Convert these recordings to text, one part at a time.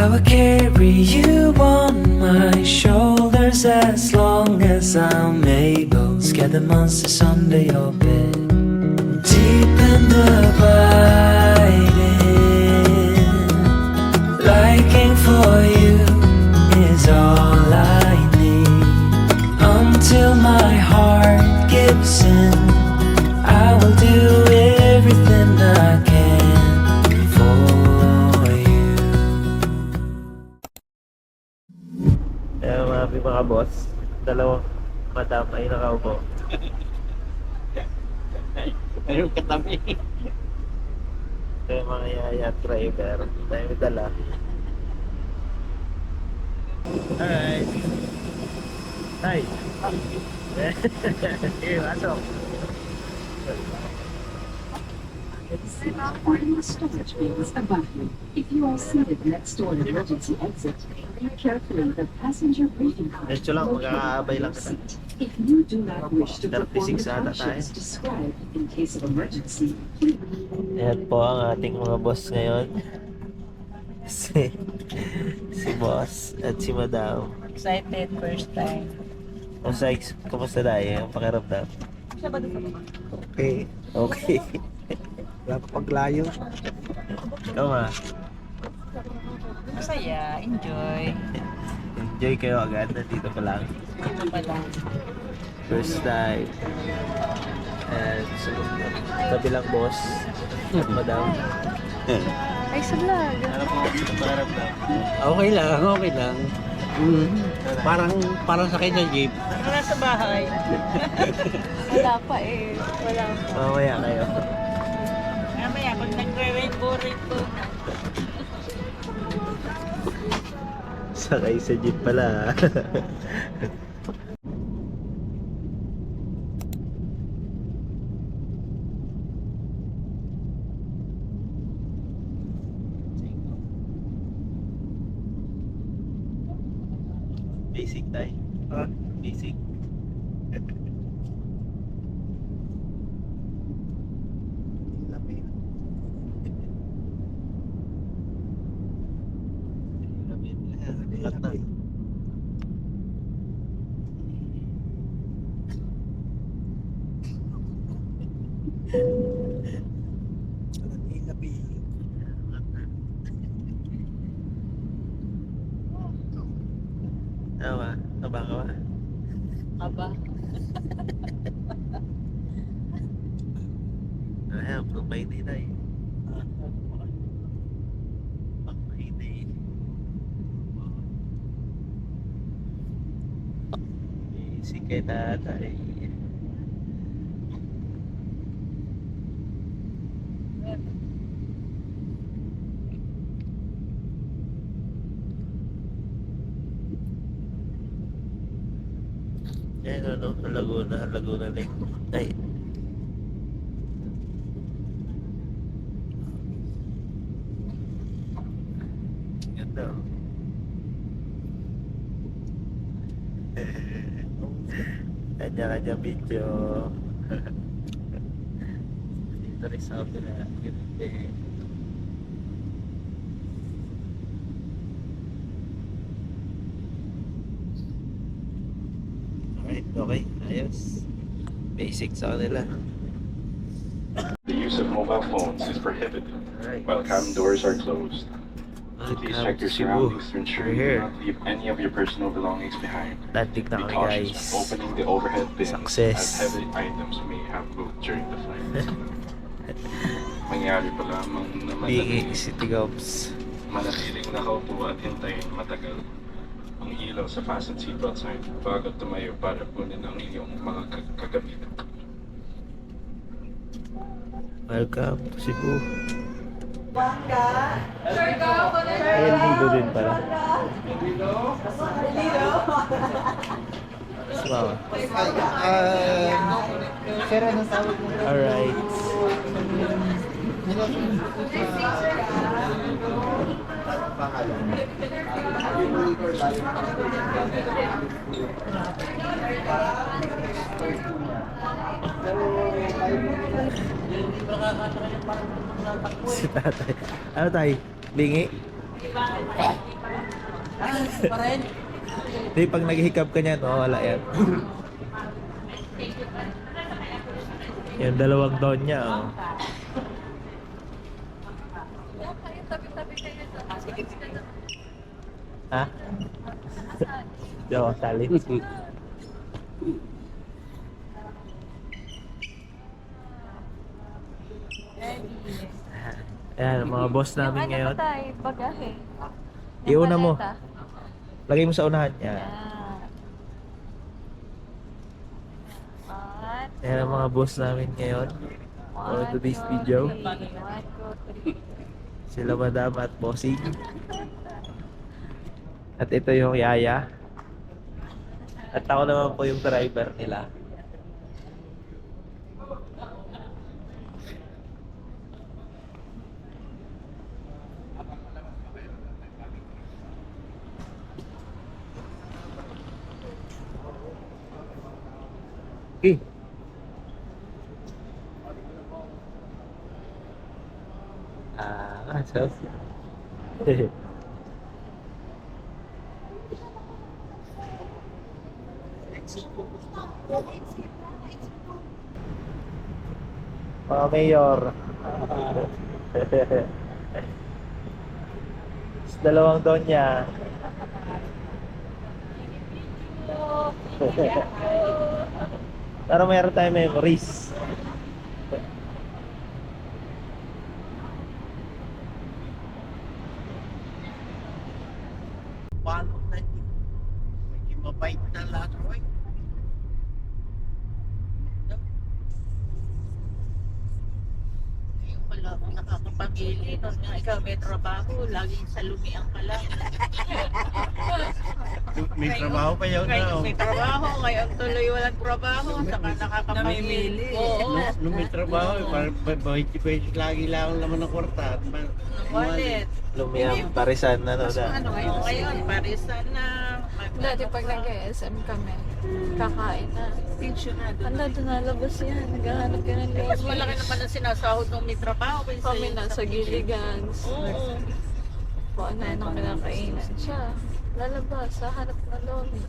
I will carry you on my shoulders as long as I'm able. Scare the monsters under your bed. Deep and abiding, liking for you is all I need. Until my heart gives in, I will do everything I can for you. Mga boss, dalawang madam ay nakaupo. Ayun katabi. Ito yung mga yaya at driver. Tayo may dala. Alright. Hi. Sige, pasok. Storage bins above you. If you are seated next to an emergency exit, read carefully the passenger briefing card Medyo lang, located magkakaabay on lang your kita. seat. If you do not wish to perform 36 the ata functions tayo. described in case of emergency, please. Ayan po ang ating mga boss ngayon. Si boss at si madam. Excited, first time. Kumusta tayo? Ang pakiramdam? Siya ba doon sa baba? Okay. Okay. Wala pa paglayo. Ikaw nga. Masaya, enjoy. Enjoy kayo agad. Nandito pa lang. Ito pa lang. First time. And so, kabilang boss at madam. Ay, sa vlog. Ano po ang pakiramdam? Okay lang. Parang sakay sa jeep. Ano nasa bahay? Wala pa eh. Wala pa. Mamaya kayo. Mamaya, pag nagre-rainbow na. Sakay sa jeep pala. Basic tayo. Ha? Basic. Tama, taba ka ba? Aba. Ayan, pag-Friday tayo. Pag-Friday. Basic kay tatay. Ayan ano, Laguna Lake. Ay. Ganda. Kanya-kanya video. Dito rin sa akin na ganda eh. Alright, okay, ayos. Basic sa kanila. The use of mobile phones is prohibited Alright. while cabin doors are closed. Please check your surroundings to ensure you do not leave any of your personal belongings behind. Atlantic na Be kami cautious guys. when opening the overhead bins Success. as heavy items may have moved during the flight. Mangyari pa lamang na Biggie City Cops. manatiling nakaupo at hintayin matagal ang ilaw sa fasten seatbelt sign bago tumayo para kunin ang iyong mga kagamitan. Welcome to Cebu. Ayun, lido din pala. Wow. Sir, anong tawag mo? Alright. Si tatay. Ano tayo? Bingi? Hindi, pag naghihikab ka niyan, wala yan. Yung dalawang doon niya, oh. Ha? Di ako sali. Ayan, mga boss namin ngayon. tayo? Bagahe. Iuna mo. Lagay mo sa unahan. Yan. Ayan ang mga boss namin ngayon. For today's video. Sila Madam at Bossing. At ito yung Yaya. At ako naman po yung driver nila. Okay. So. Mga mayor. Dalawang donya. Para mayroon tayong memories. Paano na yun? Medyo mabait na lahat ko eh. Yung pala akong nakakapamili, nung nga ikaw may trabaho, laging sa lumiang ka lang. May trabaho pa yun Ngayon na. may trabaho, ngayon tuloy walang trabaho, saka nakakapamili. Oo, Nung may trabaho, bait lagi lang ang laman ng kwarta. wallet. Lumiyang parisan na Ano ngayon, parisan na. Dati pag nag-SM kami, kakain na. Pensionado. Anda, doon nalabas yan. Naghahanap ka ng Mas lobby. malaki naman ang sinasahod nung may trabaho. kaysa Kami yung nasa Gilligans. Oo. Kung ano nang kinakainan siya. Lalabas, sa hanap ng lobby.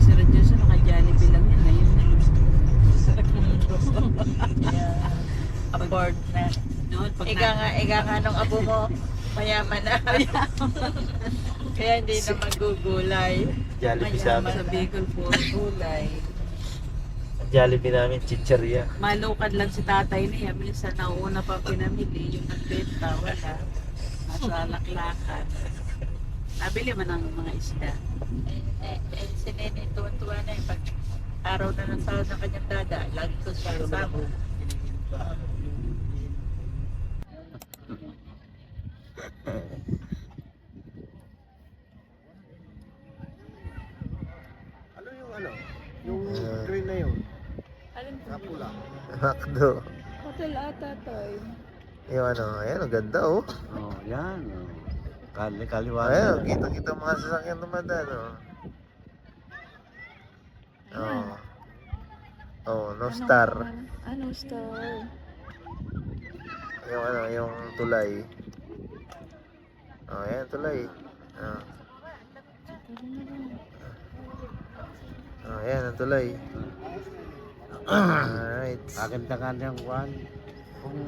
Sila dyan sa naka-Jollibee lang yan. Ayun na yun. Afford na. Ika nga nung abo mo, mayaman na. Kaya hindi na magugulay. Jollibee sa Mayaman amin. sa Bicol po, gulay. Ang Jollibee namin, chicheria. Malukad lang si tatay niya. Minsan nauuna pa pinamili. Yung nagbenta, wala. Nasa laklakan. Nabili man ng mga isda. Si Nene, tuwan-tuwa na yung pag araw na ng sahod ng kanyang dada. Lagi ko siya kasama. Ano yung ano? Yung green na yun? Alin po? Kapula. Makdo. Hotel ata toy. Yung ano, ayan, ang ganda oh. Oh, yan. Oh. Kaliwa Ayan, kita-kita mga sasakyan dumadaan oh. Oh. Oh, no star. Ano star? Yung ano, yung tulay. Oh, ayan, tulay. Oh. Oh, ayan, ang tulay. Alright. Maganda nga niyang kwan. Kung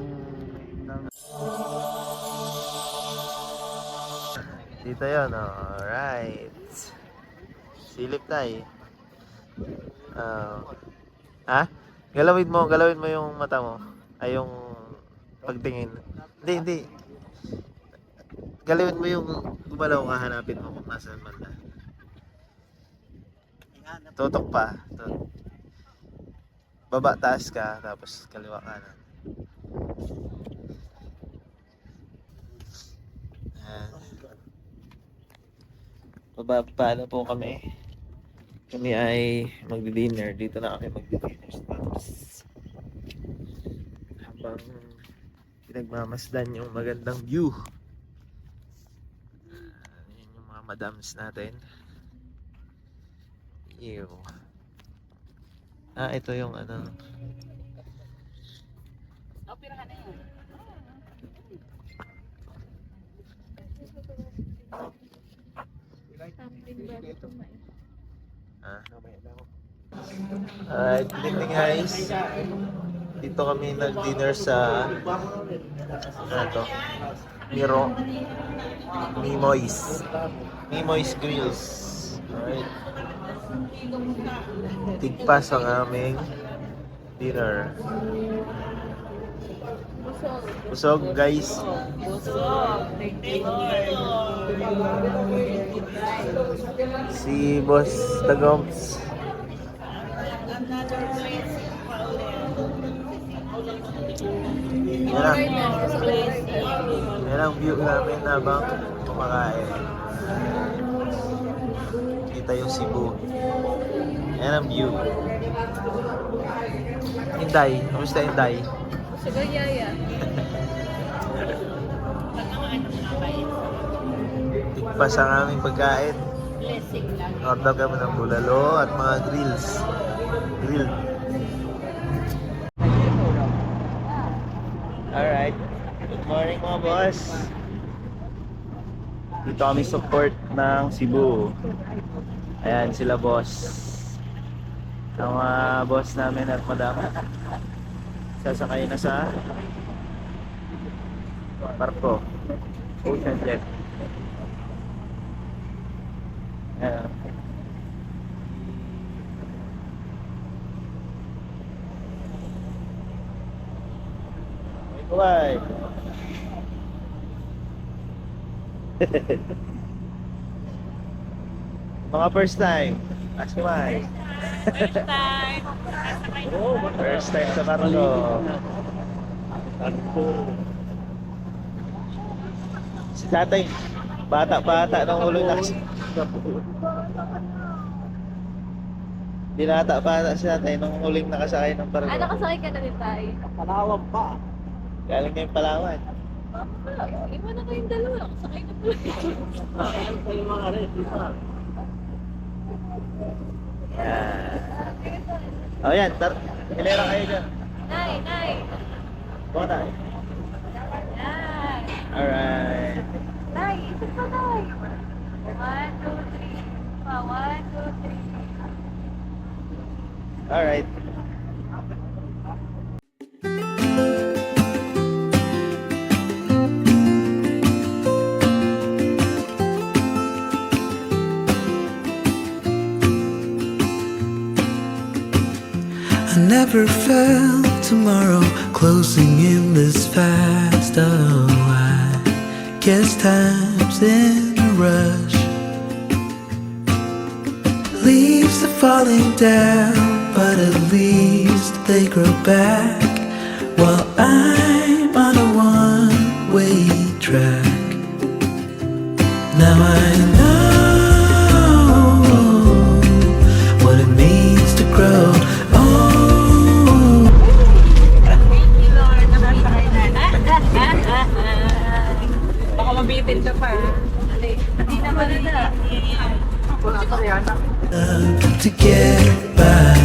Dito yun, oh. Alright. Silip tayo. Ha? Galawin mo yung mata mo. Ay, yung pagtingin. Hindi. Galawin mo yung gumalaw ka, hanapin mo kung nasaan man na. Tutok pa. Baba, taas ka, tapos kaliwa kanan. Paano po kami? Kami ay magdi-dinner. Dito na kami magdi-dinner sa Tops. Habang pinagmamasdan yung magandang view. Yan yung mga madams natin. Ew. Ito yung ano. Opera ka na yun. Alright, good evening guys. Dito kami nag-dinner sa Mimoy's Grills. Alright. Tigpas ang aming dinner. Busog guys. Thank you, Lord. Si Boss Tagoms. Yan ang view namin habang kumakain. Kita yung Cebu. Yan ang view. Inday. Kamusta Inday? Sige, yaya. Tigpas ang aming pagkain. Blessing lang. Order kami ng bulalo at mga grills. Grilled. Alright. Good morning mga boss. Dito kami support ng Cebu. Ayan sila boss. Ang mga boss namin at madam. Sasakay na sa barko. Ocean jet. Ayan. Bye. Mga first time. Ask me why. First time. First time sa barko. Si tatay, bata-bata nung ulo na kasi. Binata-bata si tatay nung huling nakasakay ng barko. Nakasakay ka na din tayo. Palawag pa. Galing na yung Palawan. Iwan na kayong dalawa. Nakasakay na pala. Ito yung mga rin. Yan. Oh yan, hilera kayo dyan. Nay, nay. Buka tayo. Yan. Alright. Nay, isa pa nay. 1, 2, 3. Pa, 1, 2, 3. Alright. I never felt tomorrow closing in this fast. Oh, I guess time's in a rush. Leaves are falling down, but at least they grow back. While I'm on a one-way track. Now I know what it means to grow. Baka mabitin ka pa. Hindi naman na. To get by.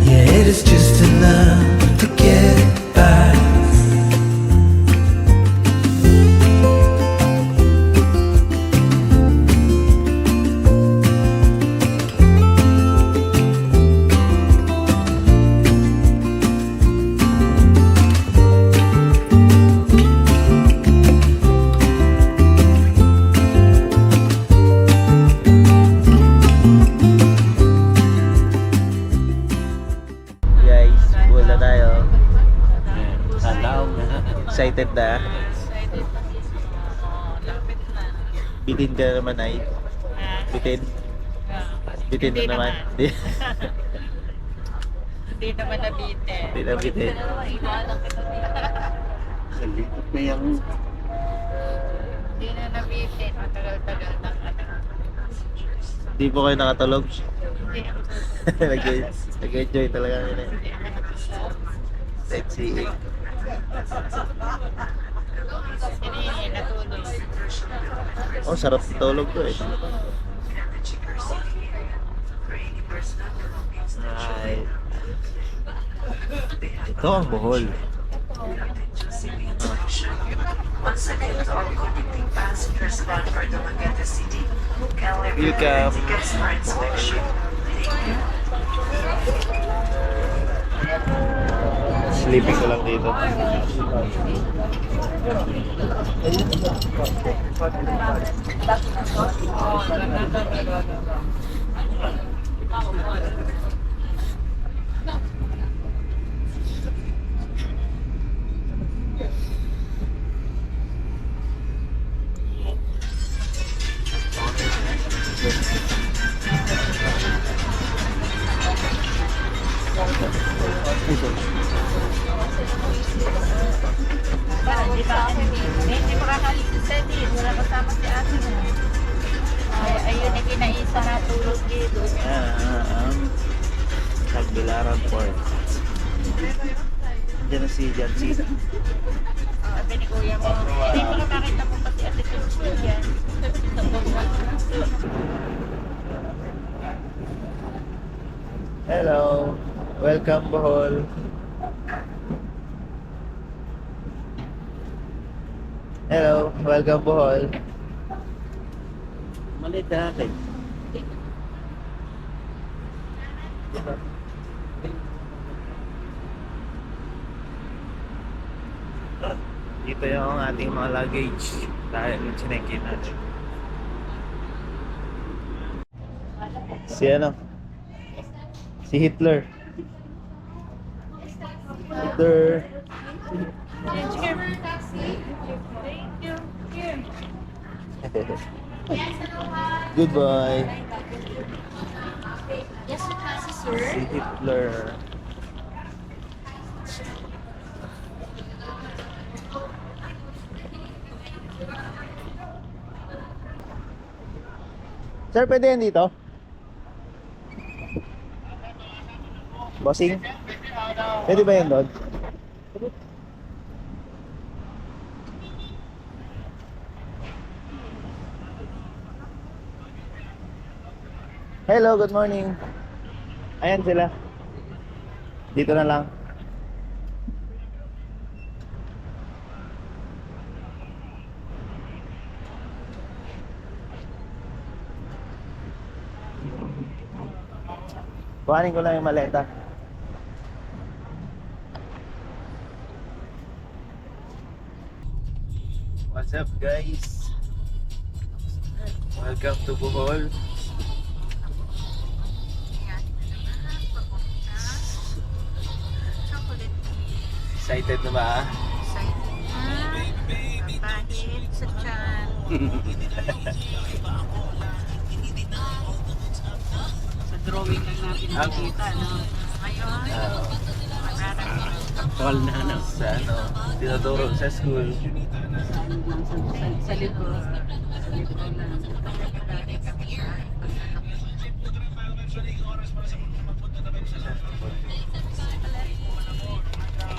Yeah, it is just enough to get by. Guys, buwan na tayo. Tandaan na. Excited na. Excited na. Lapit na. Bitin ka na naman ay. Bitin. Bitin na Hindi naman. Hindi naman nabitin. Hindi na bitin. Iwanan kita dito. Sa likod na yung Hindi na nabitin. Matagal-tagal na. Hindi po kayo nakatulog? Hindi ako. Nag-enjoy talaga kami. Hindi ako nakatulog. Sightseeing. Hindi, natulog. Oh, sarap tulog to eh. Ay. Ito ang Bohol. Welcome. Sleeping ko lang dito. Hindi makakalis si Sedi. Wala kasama si ate mo. Ay, ayun yung kinaisa na tulog dito. Tagbilaran Port. Diyan na si Jancy. Sabi ni kuya mo, hindi makakakita mo pa si ate Susan yan. Hello. Welcome Bohol. Hello. Welcome Bohol. Malit na natin. Dito yung ating mga luggage dahil chinekin natin. Si ano? Si Hitler. Hitler. Goodbye. Si Hitler. Sir, pwede yan dito? Bossing? Pwede ba yan doon? Hello, good morning. Ayan sila. Dito na lang. Kuhanin ko lang yung maleta. What's up guys? Welcome to Bohol. Excited na ba? Pahit sa tiyan. Sa drawing lang natin nakikita, no? Ngayon, Actual na ano? Sa ano? Tinuturo sa school. sa likod. Sa likod na. Dati kami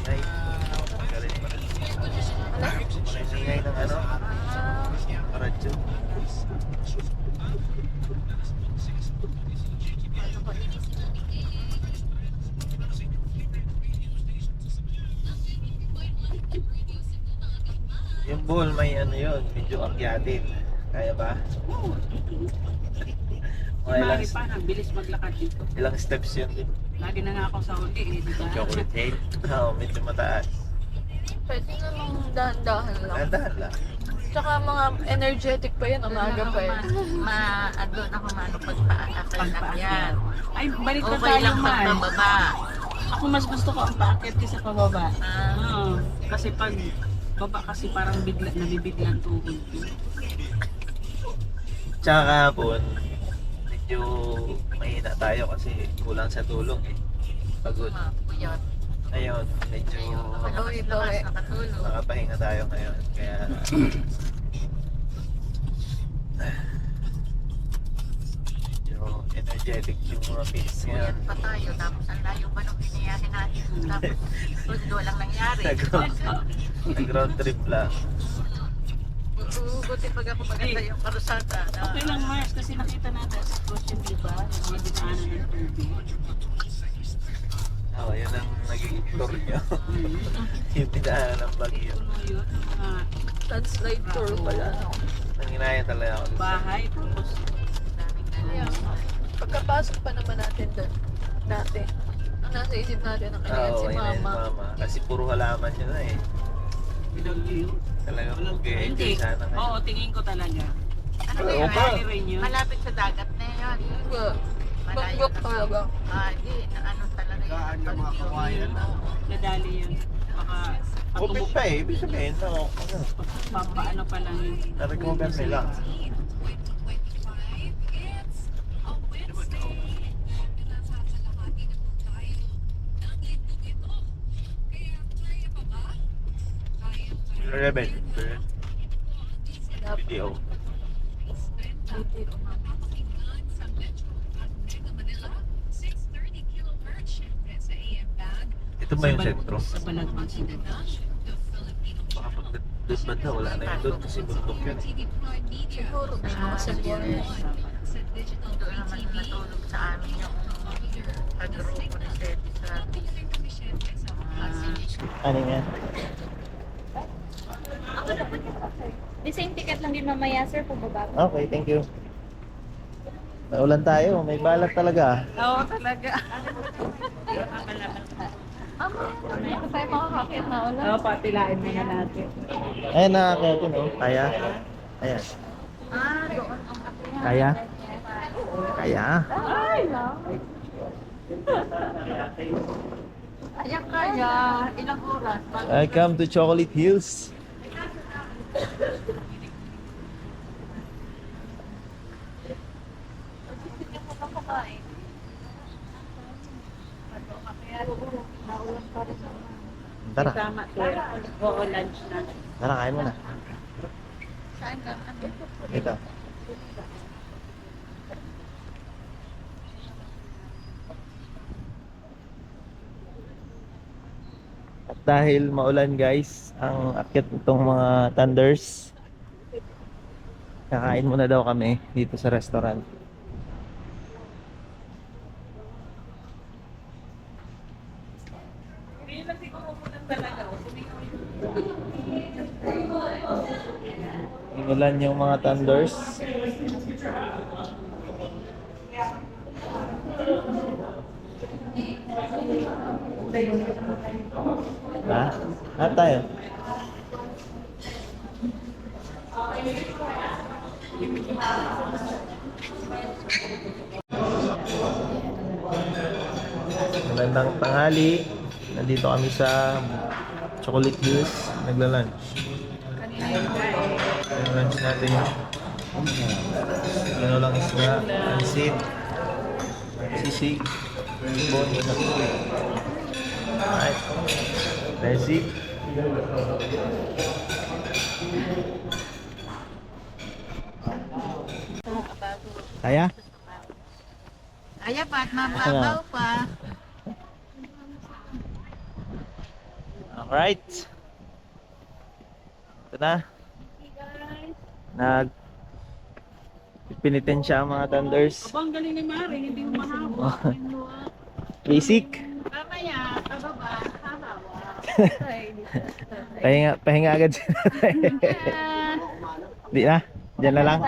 Ay, galing pa rin. Manisingay ng ano? Radyo. Yung Bohol may ano yun, medyo akyatin. Kaya ba? Mga Mari pa, ang bilis maglakad dito. ilang steps yun din. Lagi na nga ako sa huli, eh, di ba? Chocolate hill? Oo, medyo mataas. Pwede namang dahan-dahan lang. Dahan lang. Tsaka mga energetic pa yan, umaga pa yan. Doon ako mano pagpaakit yan. Ay, balik na Okay tayo lang man. pagbababa. Ako mas gusto ko ang paakit kaysa pababa. Ah. Oo. Kasi pag baba kasi parang nabibiglang tuhod. Tsaka kahapon, medyo mahina tayo kasi kulang sa tulong eh. Pagod. Puyat. Ngayon, medyo Tuloy-tuloy. Nakatulog. nakapahinga tayo ngayon. Kaya medyo Energetic yung mga kids ngayon. Yan pa tayo, tapos ang layo pa nung biniyahin natin. Tapos, sundo lang nangyari. Nag-road trip lang. Buti pag ako maganda yung karusada. Okay lang, Mars, kasi nakita natin sa post yung iba, yung mga dinaanan ng tubig. Oo, yun ang naging tour nyo. Yung tinaanan ng bagyo. Ano yun? Mga Landslide tour pala. Nanginaya talaga ako. dun sa- bahay, tapos daming dalaman. Pagkapasok pa naman natin doon, dati, ang nasa isip natin ang kanya si yun na yun, Mama. mama. Kasi puro halaman yun na eh. Talagang mag-enjoy Hindi. sana kayo. Oo, tingin ko talaga. Ano ba Oo yun? pa. Bahay rin yun. Malapit sa dagat na yun. Malayo na. Hindi, na ano talaga yun. Saan yung mga kawayan? Nadali yun. Baka Open pa eh. Ibig sabihin, no, ano, pampaano pa lang yun. na-recover nila. Rebel. Video. Ito ba yung sentro? Sa Balagmang sila. Baka pag doon ba na, wala na yun doon kasi bundok yun. Siguro may mga salyanes. Doon naman natulog sa amin yung pag-grupo ni Seti sa Ano nga? The same ticket lang din mamaya, sir, pababa. Okay, thank you. Naulan tayo, may balat talaga. Oo, talaga. Ito tayo makakakit na ulan. Oo, patilain muna natin. Ayun, nakakita no? Kaya? Ayan. Doon ang akin. Kaya? Kaya? Ayan kaya, ilang oras? Welcome to Chocolate Hills. Tara, Tama, sir. Oo, lunch na. tara, kain muna. Saan ka? Ito. At dahil maulan guys, ang akyat itong mga thunders, kakain muna daw kami dito sa restaurant. Inulan yung mga thunders. Ha? Ha tayo? Magandang tanghali. Nandito kami sa Chocolate Hills. Nagla-lunch. Yung lunch natin yun. Ano lang isda, pansit, sisig, ibon, alright, basic. Kaya? Kaya pa at mababaw pa. Alright. Ito na. Pinitensya ang mga thunders. Abang galing ni Mari, hindi mo mahaba. Basic. Mamaya, pababa, hahawa. Pahinga agad sila. Di na? Diyan na lang?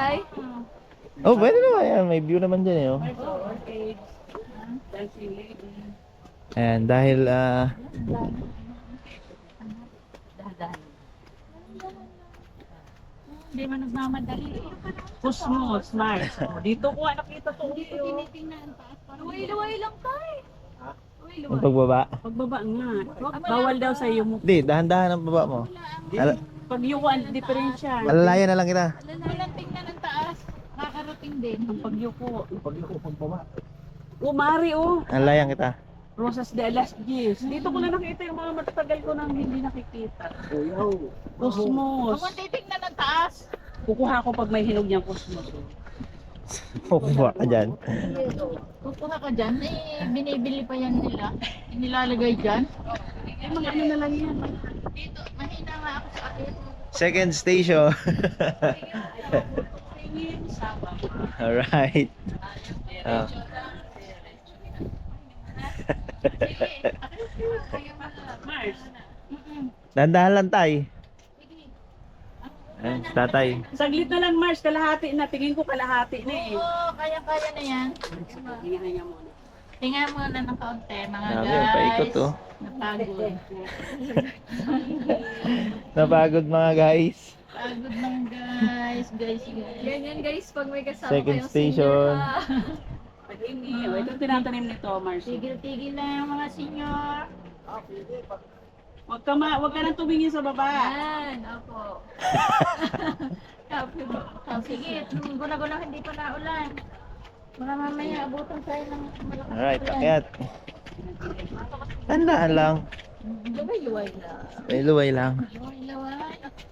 Oh, pwede naman yan. May view naman dyan eh. Oh. Ayan, dahil Hindi man nagmamadali. Push mo, smart. Dito ko nakita to. Tinitingnan taas. Luway-luway lang tayo. yung pagbaba. Pagbaba nga. Bawal daw sa iyo mo. Di, dahan-dahan ang baba mo. Pag yuko, diferensya. Alalayan na lang kita. Walang tingnan ang taas. Nakakarating din. Ang pagyuko. Pagbaba. Mari Alalayan kita. Rosas de Alas Gis. Dito ko na nakita yung mga matatagal ko nang hindi nakikita. Cosmos. Kung titignan ng taas. Kukuha ko pag may hinog niyang cosmos. Kukuha ka dyan. Kukuha ka dyan, binibili pa yan nila. Inilalagay dyan. Mga ano na lang yan. Dito, mahina nga ako sa akin. Second station. Alright. Oh. Mars, Dandahan lang tay. Ayan, tatay. saglit na lang Mars, kalahati na. Tingin ko kalahati na eh. Oo, kaya-kaya na yan. Tingnan muna. Tingnan mo na ng kaunti, mga Grabe, guys. paikot oh. Napagod. Napagod mga guys. Pagod ng guys. Ganyan guys, pag may kasama Second kayong station. senior ha. Pag-ini, ito tinatanim nito Mars. Tigil-tigil lang mga senyor. Huwag ka nang tumingin sa baba. Yan, opo. Oh, sige, guna-guna hindi pa naulan. Baka mamaya abutan tayo ng malakas. Alright, ulan. pakyat. Tandaan lang. Luway-luway lang. May luway lang.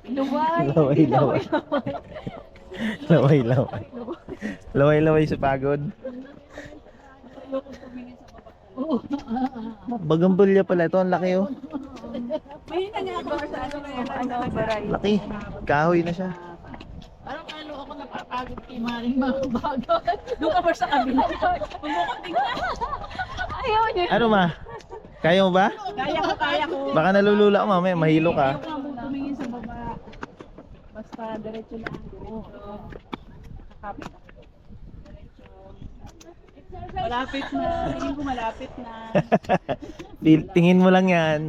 Luway-luway. Laway-laway. Laway-laway. Laway-laway sa pagod. Bagambulya pala ito. Ang laki oh. May nga ako sa ano baray. Laki. Kahoy na siya. Parang kalo ako napapagod kay Maring mga bagay. Doon ka Mars sa kabila. Huwag mo kong tingnan. Ayaw niya. Ano ma? Kaya mo ba? Kaya ko. Baka nalulula ka mamaya. Mahilo ka. Huwag kang tumingin sa baba. Basta diretso lang. Diretso. Kakapit ako. Diretso. Malapit na. Tingin ko malapit na. Tingin mo lang yan.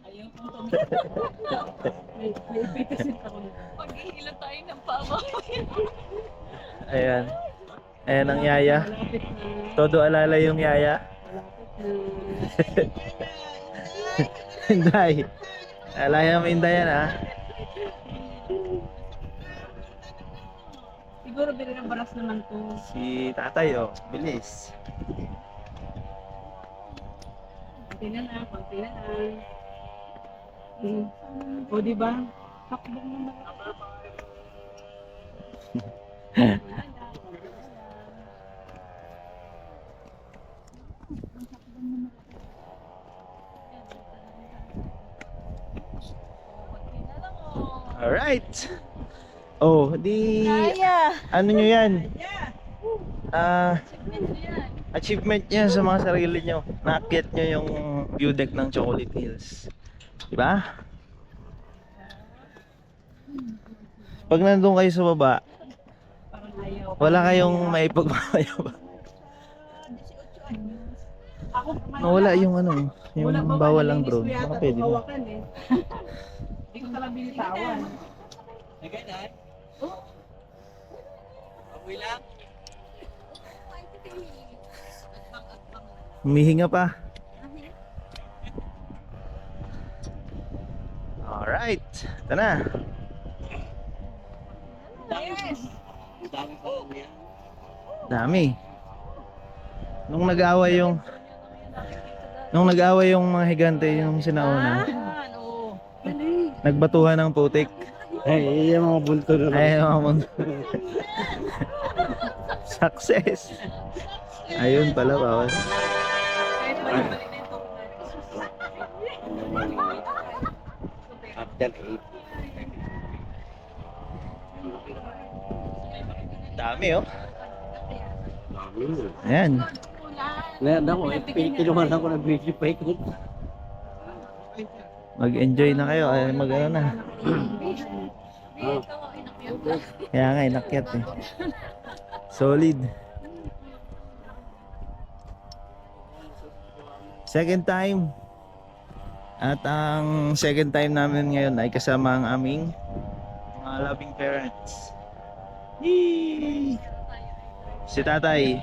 Ayaw kong tumingin. May ipitisit ako na. Maghihila tayo ng pama. Ayan. Ayan ang yaya. Malapit na. Todo alala yung yaya. Malapit na. Hinday. Alaya mo hinday yan ha. Siguro bilhin ng baras naman to. Si tatay oh. Bilis. Konti na lang, konti na lang. O diba? Takbong naman. Alright. Oh, di... Ano nyo yan? Achievement niya sa mga sarili nyo. Naakyat nyo yung view deck ng Chocolate Hills. Diba? Pag nandun kayo sa baba, Parang ayaw. wala kayong maipagmamayabang. Ako, Nawala yung ano, yung wala pa bawal ba, lang nilinis drone. ko yata Baka pwede itong na. hawakan eh. Hindi ko talagang binitawan. Humihinga pa. Alright, ito na. Dami. Nung nag-away yung mga higante yung sinauna, nagbatuhan ng putik. Ay, yung mga bulto na Ay, mga mundo. Success. Ayun pala bawal. After 8. Dami oh. Dami. Ayan. Ngayon ako, kinuha lang ko ng video pa ikot. Mag-enjoy na kayo. Ay, mag-ano na. Kaya nga, inakyat eh. Solid. Second time. At ang second time namin ngayon ay kasama ang aming mga loving parents. Yee! Si tatay.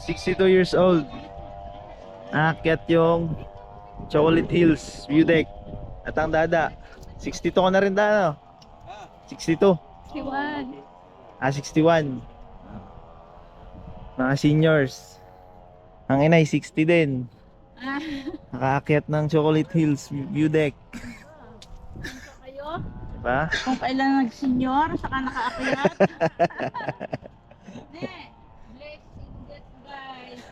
62 years old. Aakyat yung Chocolate Hills view deck. At ang dada, 62 ka na rin dada, no? 62. 61. 61. Mga seniors. Ang inay, 60 din. Nakaakyat ng Chocolate Hills view deck. Kayo? Pa? Kung kailan nag-senior, saka nakaakyat. Ne, blessing that guys.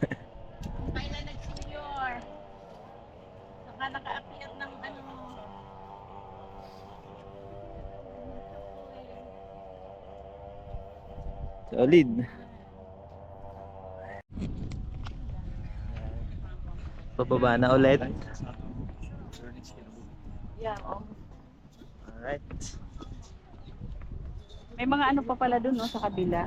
Kung kailan nag-senior, saka nakaakyat ng ano. Solid. Pababa na ulit. Yeah, oh. Alright. May mga ano pa pala dun, no, sa kabila.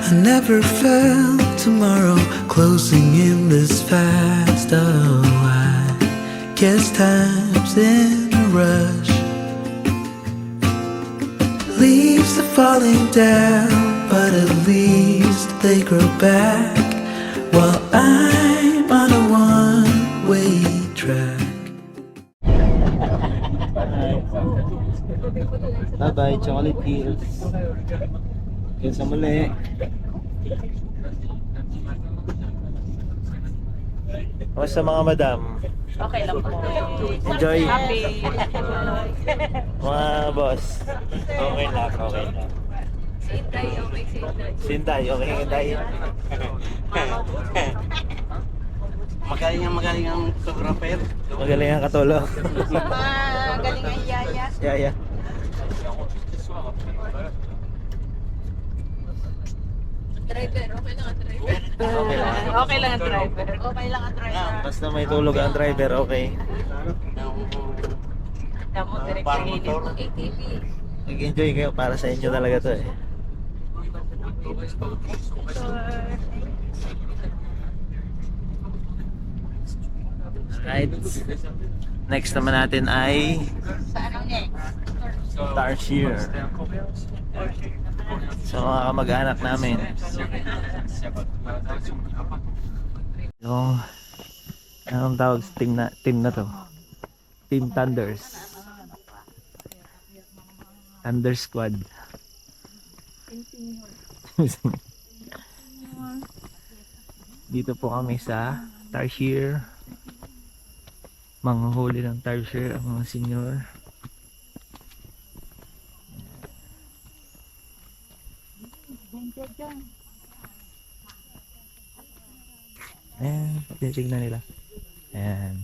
I never felt tomorrow closing in this fast. Oh, I guess time's in a rush. Leaves are falling down, but at least they grow back while I'm on a one-way track. Bye-bye, chocolate hills. Kaya sa muli. Kamusta mga madam? Okay lang po. Enjoy. Happy. Mga boss. Okay lang, okay lang. Sintay, okay, sintay. Sintay, okay Sintay. Magaling ang photographer. Magaling ang katulong. Magaling ang yaya. Yeah. Driver, okay lang ang driver. Okay lang. Okay lang ang driver. Okay lang ang driver. Basta may tulog ang driver, okay. Damo direct sa Parang gilid. motor. ATV. Mag-enjoy kayo, para sa inyo talaga to eh. Right. Next naman natin ay Sa ano niya? Tarsier. Sa mga kamag-anak namin. Yung anong tawag sa team na to? Team Thunders. Thunder Squad. Dito po kami sa Tarsier. Manghuli ng Tarsier ang mga senior. Ayan, tinitignan nila. Ayan.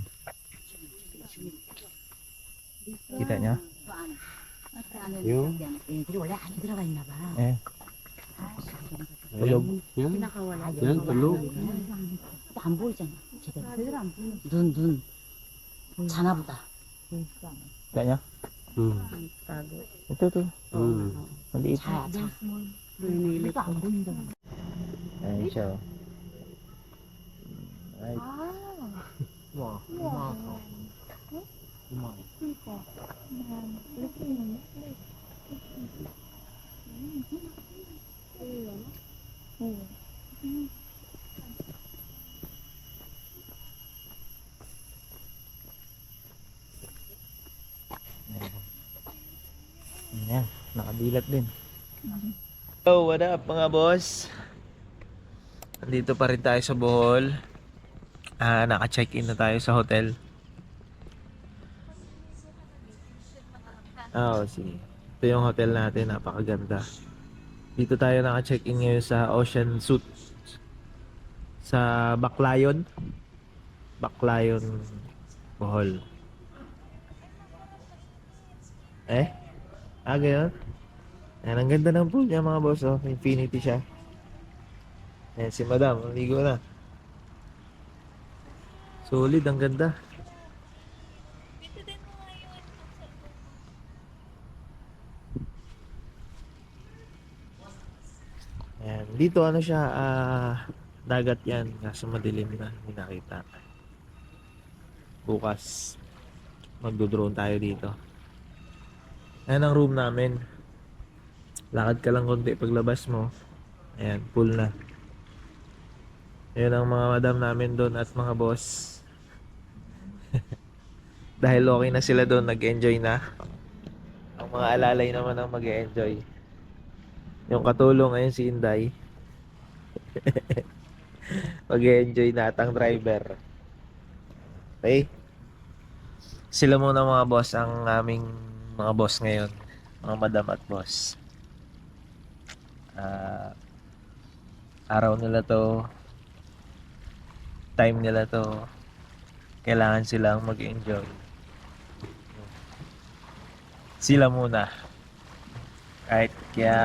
Kita nyo? Yung Ayan. Tulog. yan, tulog. 안 보이잖아. 제대로 안 보여. 눈. 자나 보다. Kita nyo? Ito. Maliit. 자. 우리가 안 보인다. Ayan siya. Oh. Right. Ayan, nakadilat din. So, what up mga boss? Nandito pa rin tayo sa Bohol. Naka-check-in na tayo sa hotel. Sige. Ito yung hotel natin, napakaganda. Dito tayo naka-check-in ngayon sa Ocean Suite. Sa Baclayon. Baclayon, Bohol. Gayon? Ayan, ang ganda ng pool niya mga boss. Oh. Infinity siya. Ayan, si madam, ligo na. Solid, ang ganda. Ayan, dito ano siya, dagat yan. Kaso madilim na, hindi nakita. Bukas, magdo-drone tayo dito. Ayan ang room namin. Lakad ka lang konti paglabas mo. Ayan, pool na. Ayan ang mga madam namin doon at mga boss. Dahil okay na sila doon, nag-enjoy na. Ang mga alalay naman ang mag-enjoy. Yung katulong ngayon si Inday. Mag-enjoy na at ang driver. Okay? Sila muna mga boss ang aming mga boss ngayon. Mga madam at boss. Araw nila to. Time nila to. Kailangan silang mag-enjoy. Sila muna. Kahit kaya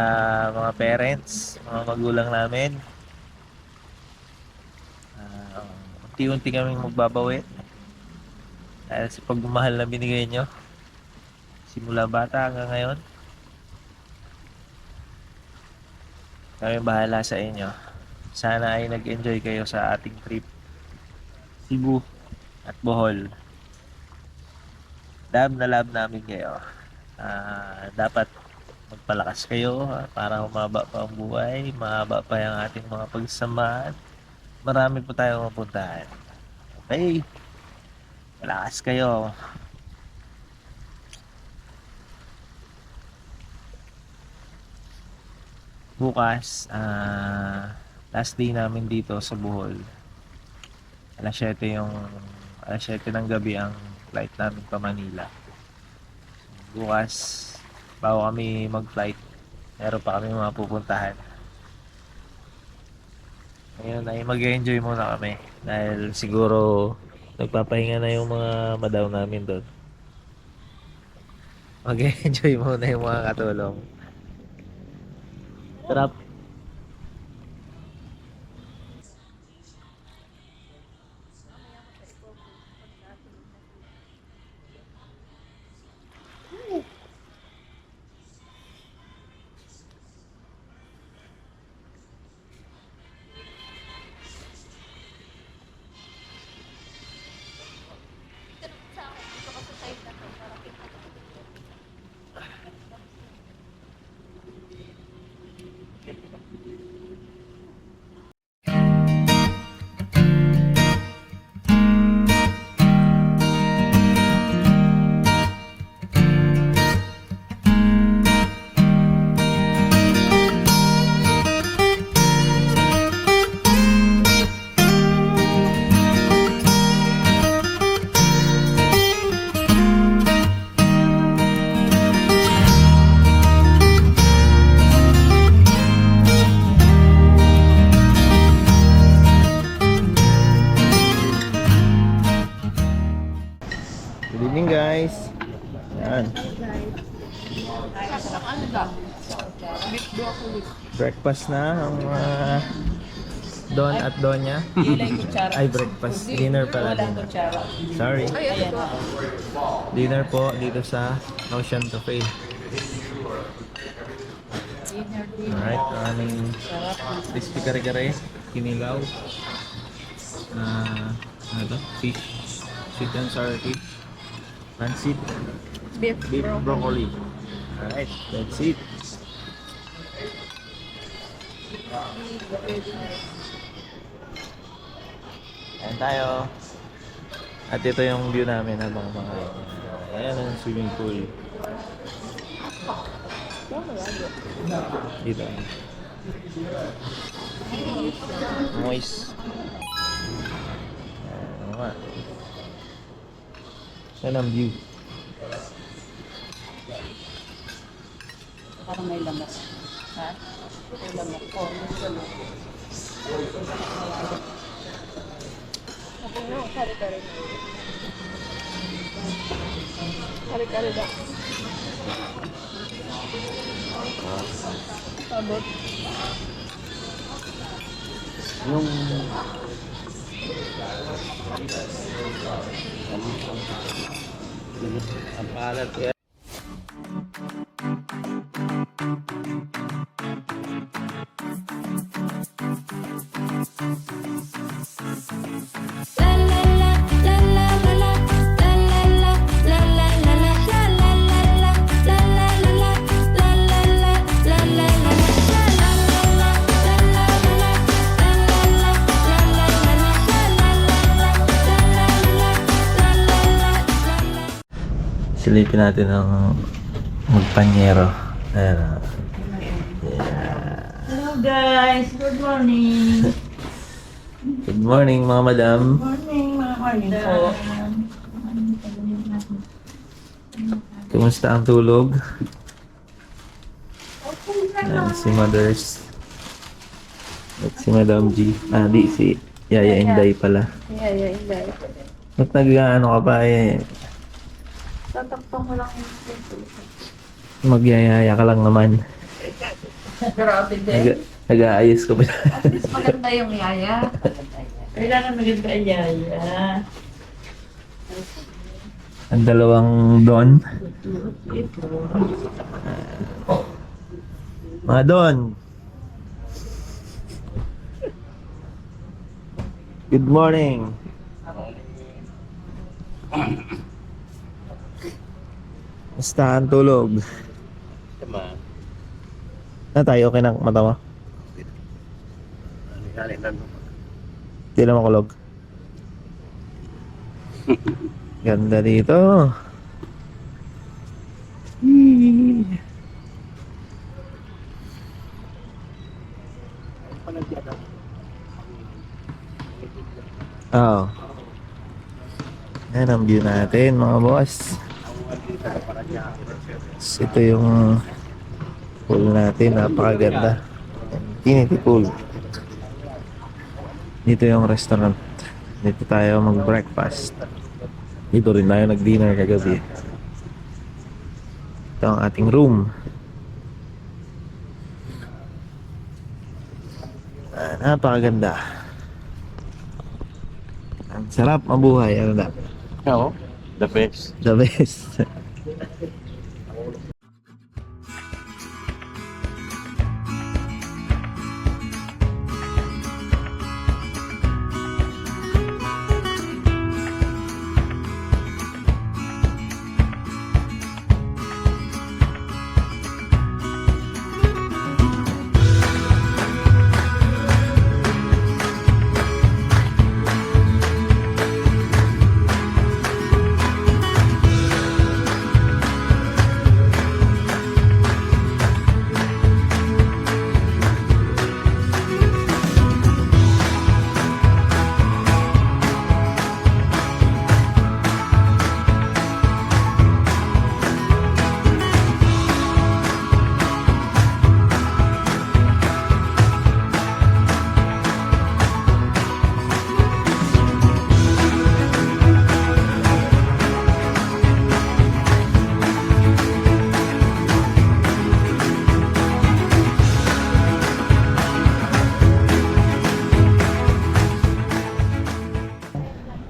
mga parents, mga magulang namin, unti-unti kaming magbabawi dahil sa pagmamahal na binigay nyo simula bata hanggang ngayon. Kami bahala sa inyo. Sana ay nag-enjoy kayo sa ating trip Cebu at Bohol. Love na love namin kayo. Dapat magpalakas kayo para humaba pa ang buhay, mahaba pa yung ating mga pagsamahan. Marami po tayong mapuntahan. Okay? Malakas kayo. Bukas, last day namin dito sa Bohol. Alas 7 ng gabi ang flight namin pa Manila. Bukas, bago kami mag-flight, meron pa kami mga pupuntahan. Ngayon ay mag-enjoy muna kami dahil siguro nagpapahinga na yung mga madaw namin doon. Mag-enjoy muna yung mga katulong. Sarap. Good evening guys. Yan. Breakfast na ang mga Don at Donya. Ay, breakfast. Dinner pala. Dinner. Sorry. Dinner po dito sa Ocean Cafe. Alright, aming crispy kare-kare, kinilaw. Ano to? Fish. Sweet and sour fish. Pancit. Beef broccoli. Alright, that's it. Ayan tayo. At ito yung view namin habang mga ayan ang swimming pool. Dito. Moist. Ano nga. Yan ang view. Parang may lamas. Ha? May lamas. Oh, may lamas. Kare-kare daw. Sabot. Yung ang palat kaya La Silipin natin ang magpanyero. Ayan. Hello guys, good morning. Good morning mga madam. Morning po. Kumusta ang tulog? Ayan, si Mothers. At si Madam G. Di si Yaya Inday pala. Yeah, hindi. Ba't nag-ano ka pa eh? Tatakpan mo lang yung Magyayaya ka lang naman. Grabe din. Nag-aayos ka pa. At least maganda yung yaya. Kailangan maganda ang yaya. Ang dalawang Don. Mga Don. Good morning. Basta ang tulog. Tama. Na tayo, okay na mata mo? Galing lang. Hindi na makulog. Ganda dito. Oo. Yan ang view natin mga boss. Ito yung pool natin, napakaganda. Infinity pool. Dito yung restaurant. Dito tayo mag-breakfast. Dito rin tayo nag-dinner kagabi. Ito ang ating room. Napakaganda. Ang sarap mabuhay. Ano na? Oo. The best. The best.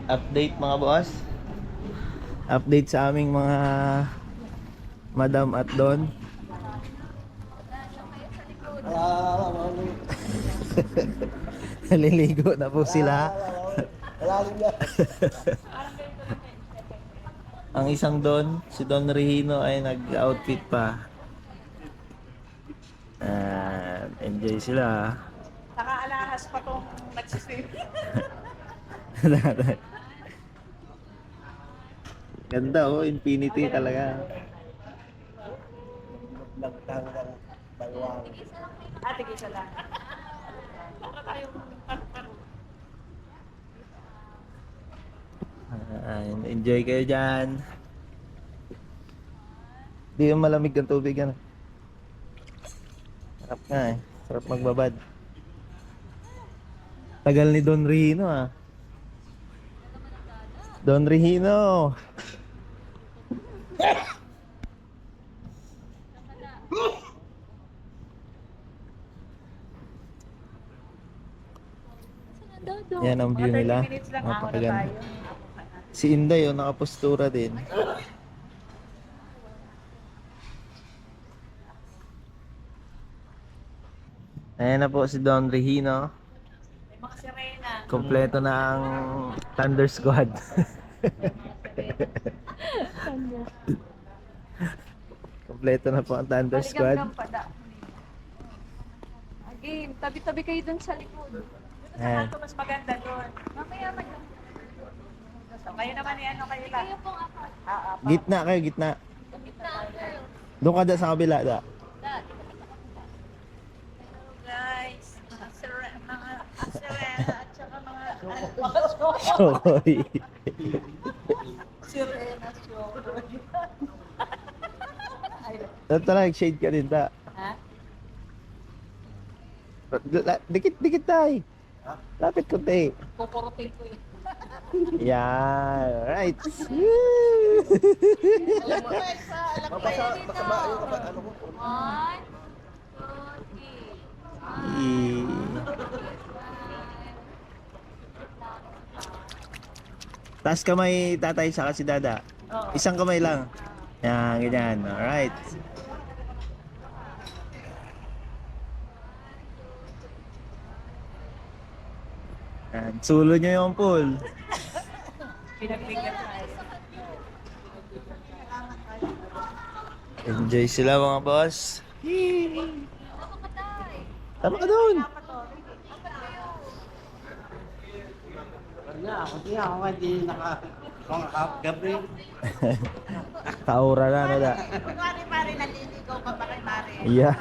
Update mga boss. Update sa aming mga madam at don. Naliligo na po sila. Ang isang don, si Don Regino ay nag-outfit pa. Enjoy sila. Nakaalahas pa tong nagsiswim. Ganda oh, infinity talaga. Ate, isa lang. Para tayong Enjoy kayo dyan. Di yung malamig ang tubig yan. Sarap nga eh. Sarap magbabad. Tagal ni Don Regino ah. Don Regino. Yan ang view nila. Napakaganda. Si Inday oh, nakapostura din. Ayan na po si Don Regino. may mga sirena. Kompleto na ang Thunder Squad. Kompleto na po ang Thunder Squad. Again, tabi-tabi kayo dun sa likod. Ayan. Ito mas maganda doon. Mamaya mag... So, kayo naman yan, ano kayo lang? Kayo pong ako. Gitna kayo, gitna. Gitna kayo. Doon ka da sa kabila da. Hello guys, mga sirena at saka mga Chokoy. sirena show. Tara, shade ka din ta. Ha? Dikit tayo. Lapit ko tayo. Kukurutin ko yun. Yan, right. Alam mo guys, alam ko yun dito. 1, 2, 3. Taas kamay tatay sa si dada. Isang kamay lang. Yan, ganyan. Alright. Yan, sulo nyo yung pool. Pinagbigyan tayo. Enjoy sila mga boss. Ako patay. Tama ka doon. Ako hindi nakakagabi. Kaura na, no da. Kunwari pare, naliligaw ka ba kay Mare? Yeah.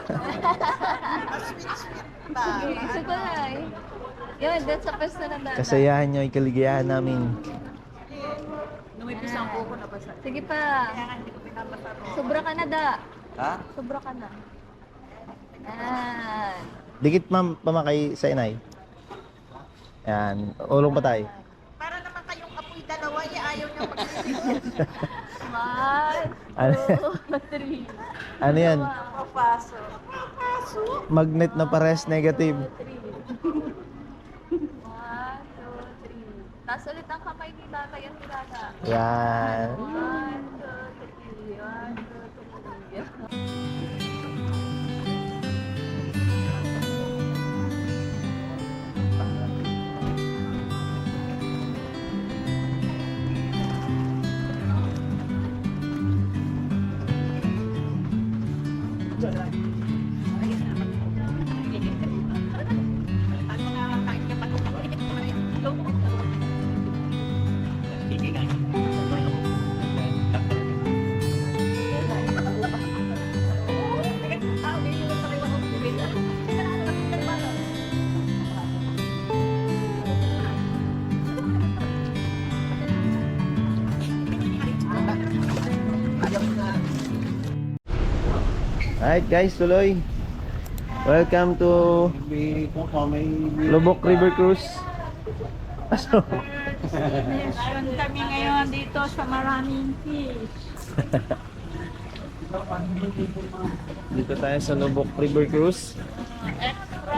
Sweet ba? Gusto ko na eh. Yun, that's sa pwesto ng dada. Kasayahan nyo, yung kaligayahan namin. Numipis ang buko na basa. Sige pa. Kaya nga hindi ko pinapasa ro. Sobra ka na, da. Ha? Sobra ka na. Yan. Dikit ma'am, pamakay sa inay. Yan, ulong pa tayo. Para naman kayong apoy dalawa, ayaw niyo mag 1, 2, 3. Ano yan? Papasok. Magnet na pares negative. 1, 2, 3. Tapos ulit ang kamay ni tatay at ni dada. Yan. 1, 2, 3. 1, 2, 3. Alright guys, tuloy. Welcome to May Lubok River Cruise. Aso? Meron kami ngayon dito sa maraming fish. Dito tayo sa Lubok River Cruise.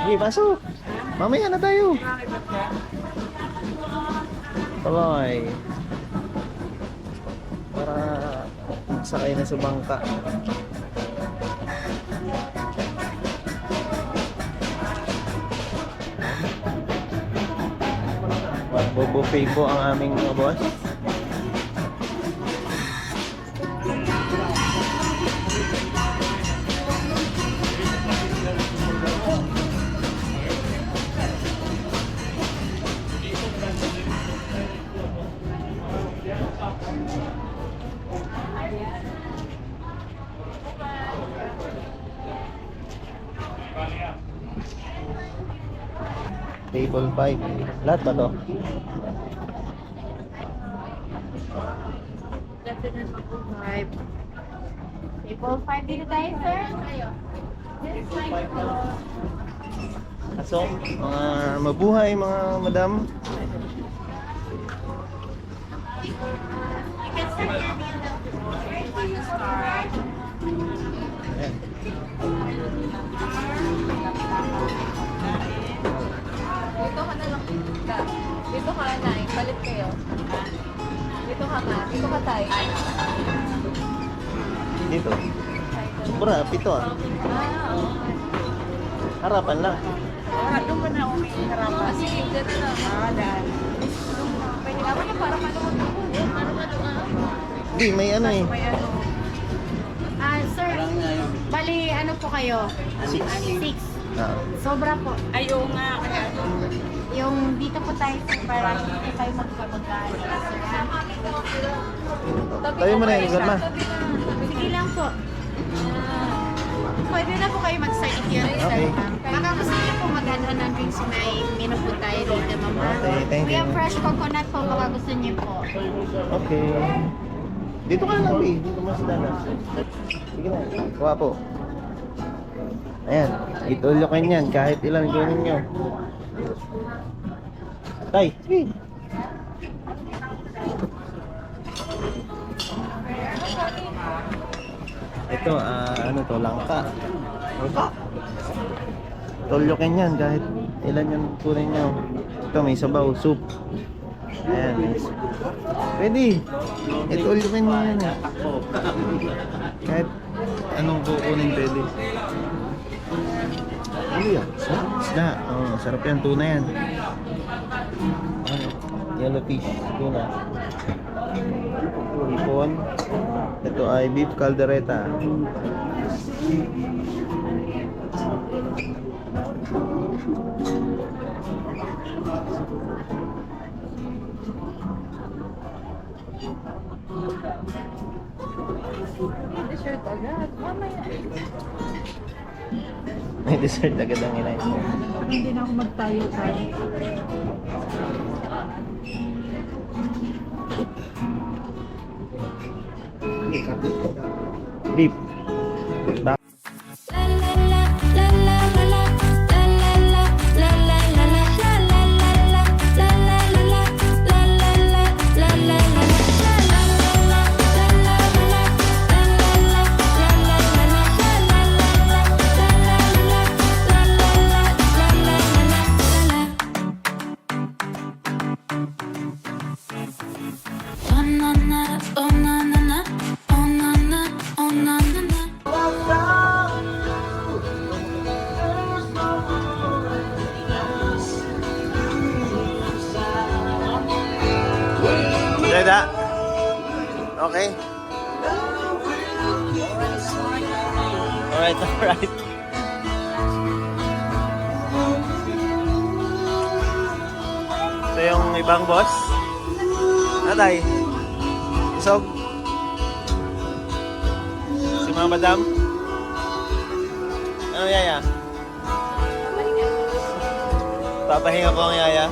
Sige, pasok. Mamaya na tayo. Tuloy. Para sakay na sa bangka. Bubuffet po ang aming mga boss. Table 5. Lahat ba to? Table 5 dito tayo, sir. Aso, mga mabuhay, mga madam. Ayan. Dito ka na lang. Dito ka na. Palit kayo. Dito ka nga. Dito ka tayo. Dito. Sobra, pito ah. Oo. Harapan lang. Doon pa na umihirapan. Sige, dito na lang. Dahil. Pwede naman na para maluwag ako. Para maluwag. Hindi, may ano eh. May ano. Sir, bali ano po kayo? 6. Ah. Sobra po. Ayaw nga. Kaya ano. Yung dito po tayo para hindi po tayo magkabagay. Tayo mo na yun, Grandma. Sige lang po. Pwede na po kayo mag-start here. Okay. Baka gusto niyo po mag-ano ng drinks may menu po tayo dito, mama. Okay, thank We have you. fresh coconut po, baka gusto niyo po. Okay. Dito ka na lang, Bi. Dito mo si Dada. Sige na. Kuha po. Ayan. Itulyokin yan. Kahit ilan kunin nyo. Tay. Sige. Ito, ano to? Langka. Langka. Tulyokin yan. Kahit ilan yan kunin nyo. Ito, may sabaw. Soup. Ayan. Pwede. Ito ulyokin mo yan. Kahit anong kukunin pwede. Ano yan? Isda. Oh, sarap yan. Tuna yan. Yellow fish. Tuna. Hipon. Ito ay beef caldereta. Dessert agad. Mamaya. May dessert agad ang inay. Hindi na ako magtayo-tayo. Beef. Dada. Okay. Alright, alright. Ito yung ibang boss. Natay. Isog. Si mga madam. Ano yaya? Papahinga po ang yaya.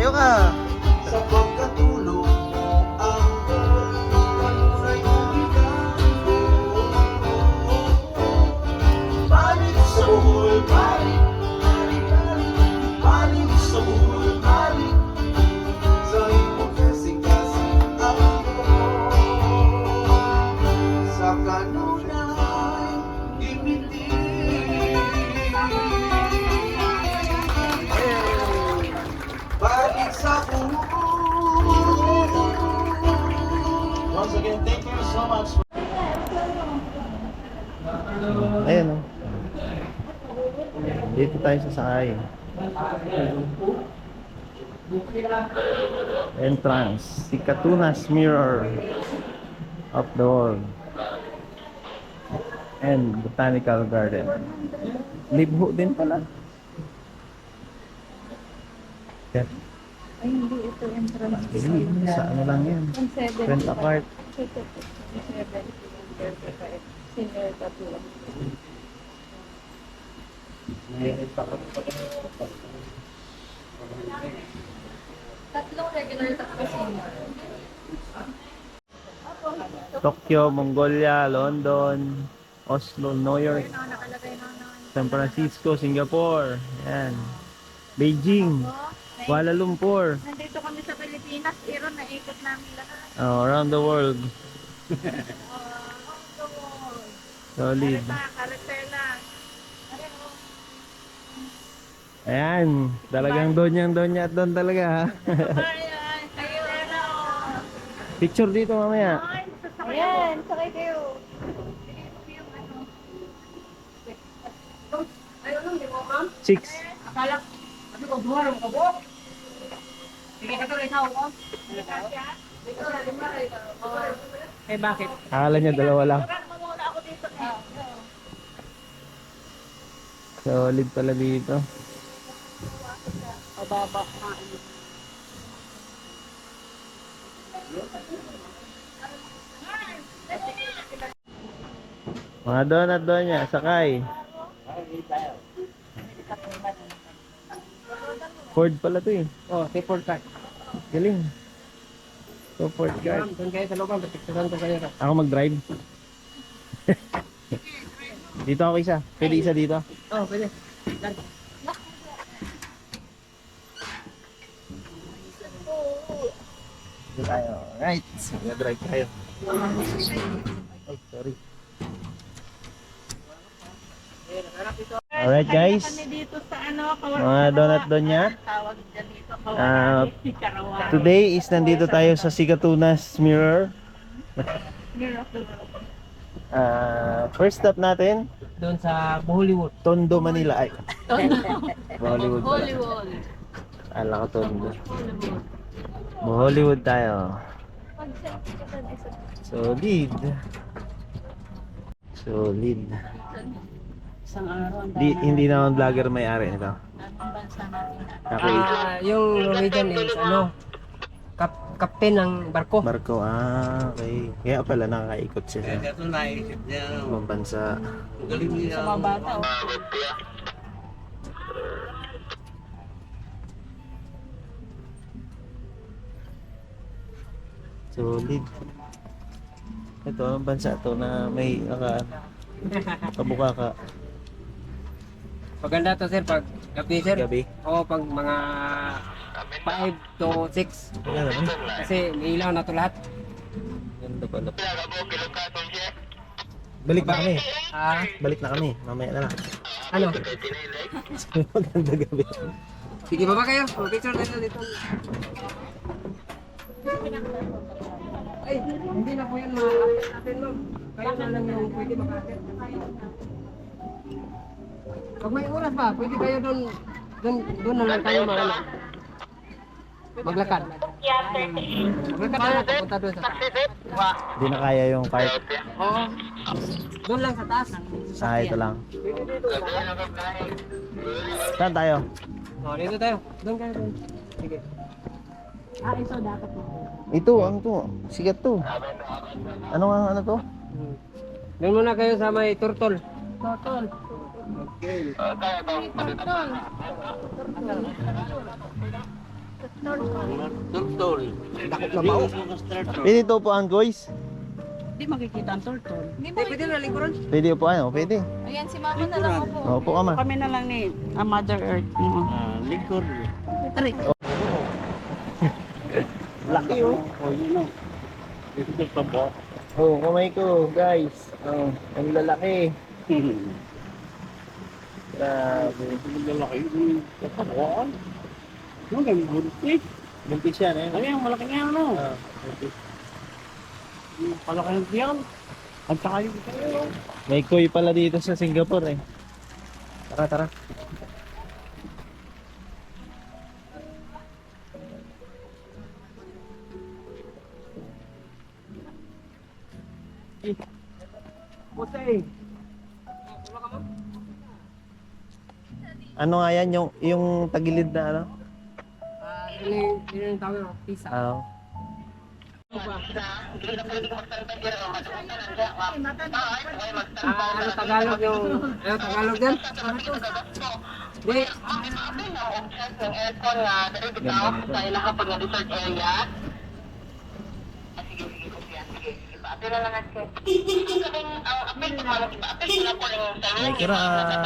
Tayo ka. Sa pagkatulong mo ang sa'y umigang ko. Balik sa buhay, balik, balik sa buhay, balik sa iyong kasing-kasing ako. Sa kanunay, ibigay. Balik sa buhay. Once again, thank you so much. Ayan o. Dito tayo sa sakay. Entrance. Si Katunas Mirror of the World. And Botanical Garden. Libho din pala. Yan. Ay, hindi. Ito entrance. Sa ano lang yan. 7. Rent a cart. 7. Senior tatlo. Tatlong regular, tatlo senior. Tokyo, Mongolia, London, Oslo, New York, San Francisco, Singapore, yan. Beijing, Kuala Lumpur, Nandito kami sa Pilipinas, pero naikot namin lahat. around the world. Solid. Carretela. Ayan, talagang doon at doon talaga ha. Picture dito mamaya. Ayan, sakay kayo. Chicks. Eh bakit? Akala niya dalawa lang. Solid pala dito. Mababa. Mga doon at doon niya, sakay. Ford pala to eh. Oh, take Ford card. Galing. So Ford card. Doon kayo sa looban, pagkaksasan ko kayo. Ako mag-drive. Dito ako isa. Pwede isa dito. Oh, pwede. Dito tayo. Right. Mag-drive tayo. Ay, sorry. Alright guys. Dito sa ano, Mga donut doon niya. tawag dyan dito. Karawan. Today is nandito tayo sa Sigatunas Mirror. First stop natin, Doon sa Hollywood. Tondo, Manila. Ay, Hollywood pala. Hollywood. Alam ko Tondo. Hollywood tayo. Solid. Solid. Isang araw ang Hindi naman vlogger may-ari nito. bansa natin. Ako Yung Norwegian is ano, kapten ng barko. Marco, okay. Kaya pala nakakaikot siya sa Ito naisip niya. ibang bansa. Galing niya. Sa mga bata. Solid. Ito, ang bansa to na may kabuka ka Maganda to sir pag gabi sir. gabi. O pag mga 5 to 6. Wala naman. Kasi may ilaw na to lahat. Ganda pala. Balik na kami. Balik na kami. Mamaya na lang. Ano? Maganda gabi. Sige baba kayo. O, picture tayo dito. Ay, hindi na po yan makakapit natin ma'am. Kayo na lang yung pwede makakapit. Pag may oras ba, pwede kayo doon na lang tayo maglakad. Maglakad na lang, papunta doon sa taas. Hindi na kaya yung cart. Oo. Doon lang sa taas. Ito lang. Saan tayo? O, dito tayo. Doon kayo doon. Sige. Iso dapat mo. Ito, ang to. Sigat to. Ano to? Doon muna kayo sa may turtle. Totol. Pwede ito upuan, guys. Hindi makikita ang turtle. Hindi mo. Pwede na likuran. Pwede upuan, oh. Pwede. Ayan, si mama na lang ako. Opo ka ma. Kami na lang ni Mother Earth. Laki oh. Oh, kamay ko, guys. Oh, ang lalaki. Grabe. Buntis yan eh. Ano yung malaki nga ano? Buntis. Malaki ng tiyan. At saka yung May koi pala dito sa Singapore eh. Tara, tara. puti. Ano nga yan? Yung tagilid na ano? Yun yung tawag ng pisa. Oo. Ano Tagalog yung... Ano Tagalog din? Di. May kiraan.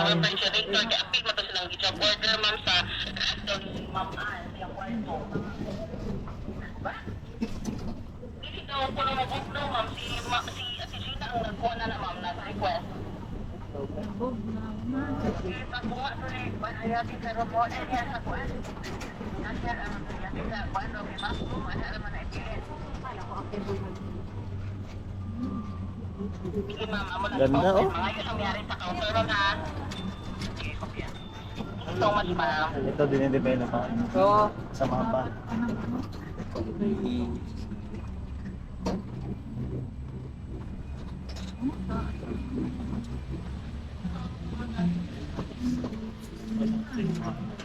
Ganda oh. Ito dinidevelop pa Oo. sa mapa.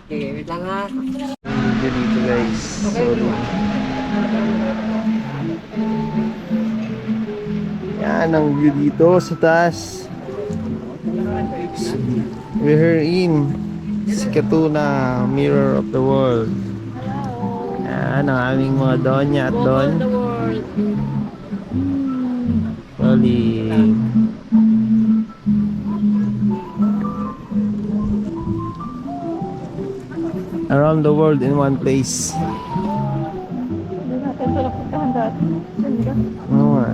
Okay, wait lang ha. Video dito guys. Sorry. Yan ang view dito sa taas. We're in Sikatuna, Mirror of the World. Yan ang aming mga donya at don. Solid. Around the world in one place. Hindi natin sila puntahan dati. Ganda. Oo nga.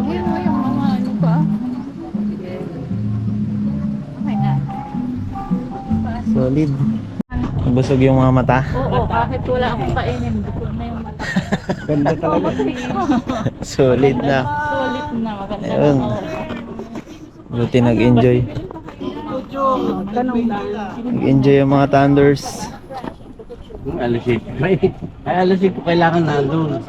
Ayun mo yung mga ano pa. Okay na. Solid. Busog yung mga mata. Oo, kahit wala akong kainin, bukod na yung mata. Ganda talaga. Solid na. Solid na, maganda. Ayun. Buti nag-enjoy. Nag-enjoy yung mga thunders. Alasik. Ay, alasik ko kailangan nandun.